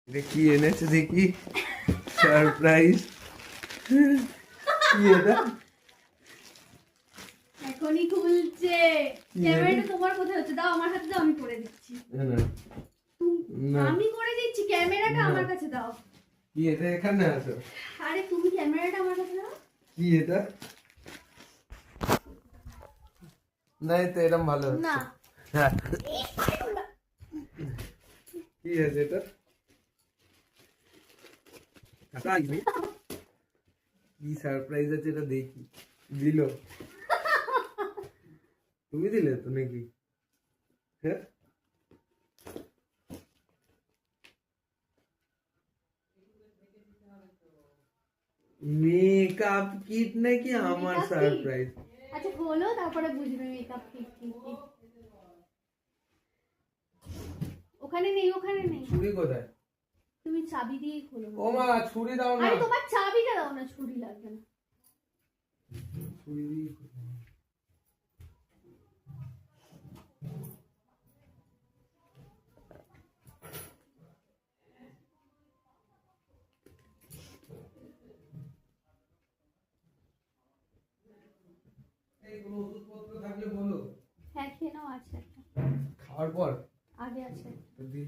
দেখি এনেছে দেখি সারপ্রাইজ। কি এটা? এখনই খুলছে। ক্যামেরাটা তোমার কোথায় হচ্ছে? দাও আমার হাতে দাও, আমি করে দিচ্ছি। আমি করে দিচ্ছি, ক্যামেরাটা আমার কাছে দাও। কি এটা এখানে আছে? আরে তুমি ক্যামেরাটা আমার কাছে দাও। কি এটা? না এটা এরকম ভালো হচ্ছে না। হ্যাঁ। কি আছে এটা? কি সারপ্রাইজ আছে এটা দেখি। দিল? তুমি দিলে তো নাকি? হ্যাঁ মেকআপ কিট নাকি আমার Makeup kit? সারপ্রাইজ? আচ্ছা খোলো, তারপরে বুঝবে মেকআপ কিট কি। ওখানে নেই, ওখানে নেই। ছুরি কোথায়? তুমি চাবি দিয়ে খোলো। ও মা ছুরি দাও না। আরে তোমার চাবিটা দাও না, ছুরি লাগবে না। ছুরি দিয়ে খোলো। এই কোনো ওষুধপত্র থাকলে বলো। হ্যাঁ খেয়ে নাও, আছে একটা। খাওয়ার পর আগে আছে। দি।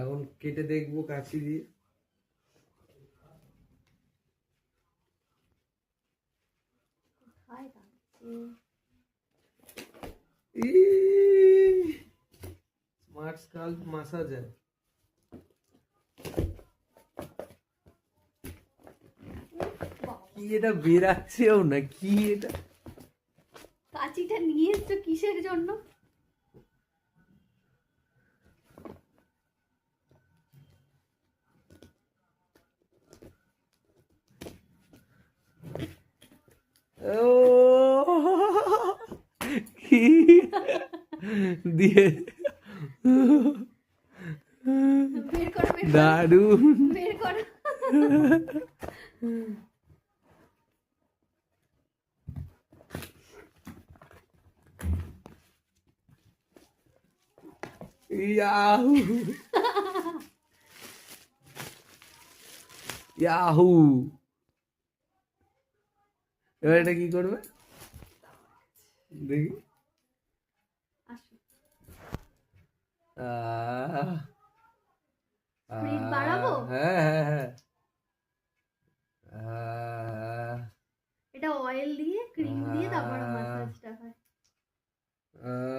এখন কেটে দেখবো কাছি দিয়ে। খাই রাখছি। Smart SCALP মাসাজার। কি এটা বেরাচ্ছেও না, কি এটা? কাঁচিটা নিয়ে এসছো কিসের জন্য? ও কি দিয়ে বের করো, বের করো, দারুন। বের করো। Yahoo Yahoo. এবার এটা কি করবে দেখি? আসো। আহ, স্পিড বাড়াবো? হ্যাঁ হ্যাঁ হ্যাঁ। আহ, এটা অয়েল দিয়ে, ক্রিম দিয়ে, তারপর মাসাজটা হয়। আহ,